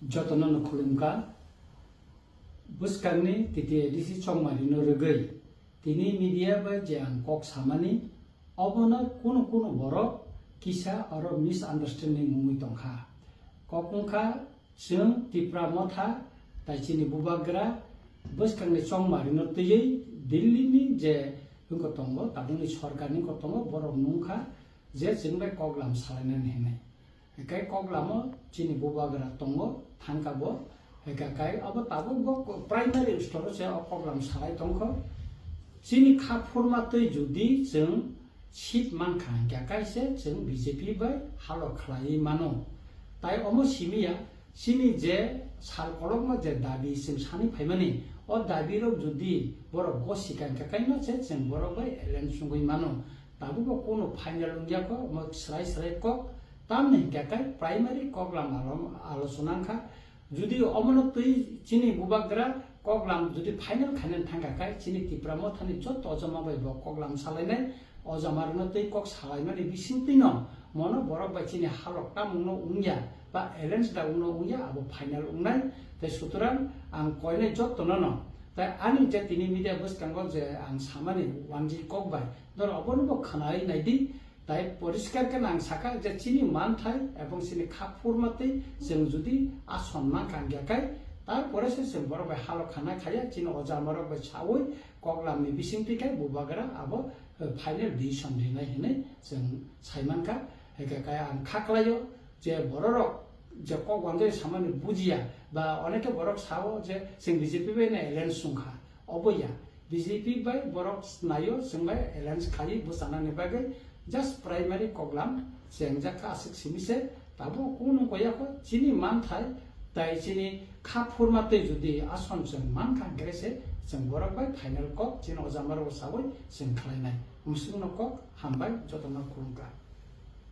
Jotono khulumka buskangni titi edisi chongmari no rugai tini media ba jang kok samani obona kuno borok kisa aro misunderstanding mumi tongkha kokungkha sung tipra motha taichini bubagra buskangni chongmari no tiyei Delhi ni je hungko tongo tabungni sorkarni ko tongo borok nungkha je jingbai koklam salainen hene kai koklamo chini bubagra tongo thangkabo kai abo tabo primary store se koklam salai tongkho chini khapurma tei judi jeng sit mankha kai se jeng BJP bai halo khlai mano tai omo simia sini je sal kolokma je dabi sing sani phaimani o dabi rok judi borok gosikan kai no se jeng borok bai elen sungui mano tabu ko kono final ungya ko mo slai ko tamne kai primary koklam alosona kha judi omono tei chini bubagra koklam judi final khanen thanga kai chini tipramo thani jot ojama bai bo koklam salainai ojamar no tei kok salaimani bisintino mono borok bai chini halok tamungno ungya ba elens da ungno ungya abo final ungnai te suturan ang koine jot tonono ta ani je tini media bus kangol je ang samani wanji kok bai dor obon bo khanai naidi তাই পরিষ্কার কেন আং সাকা যে চিনি মান থাই এবং চিনি খাপুর মাতে जों যদি আসম্মান কাঙ্গাকাই তারপরে সে বড় ভাই হালো খানা খাইয়া চিনি অজামার বাই ছাওই কগলামনি বিসিংটিকাই বুবাগরা আবো ফাইনাল ডিসিশন দিনাই হেনে जों সাইমানকা হেকাকাই আং খাকলাयो যে বড়রক যে কগওয়ানজে সামান্য বুজিয়া বা অনেকে বড়ক সাও যে जों বিজেপি বাই না এলায়েন্স সুংখা অবয়া বিজেপি বাই বড়ক নাयो जों বাই এলায়েন্স খাই বুসানানি বাগै just primary koglam jengjaka asik simise tabo kuno koyako chini man thai tai chini khapurmate judi ason jeng man kan grese jeng borok bai final kok chini ojamaro saboi jeng khlainai musungno kok hambai jotona kurungka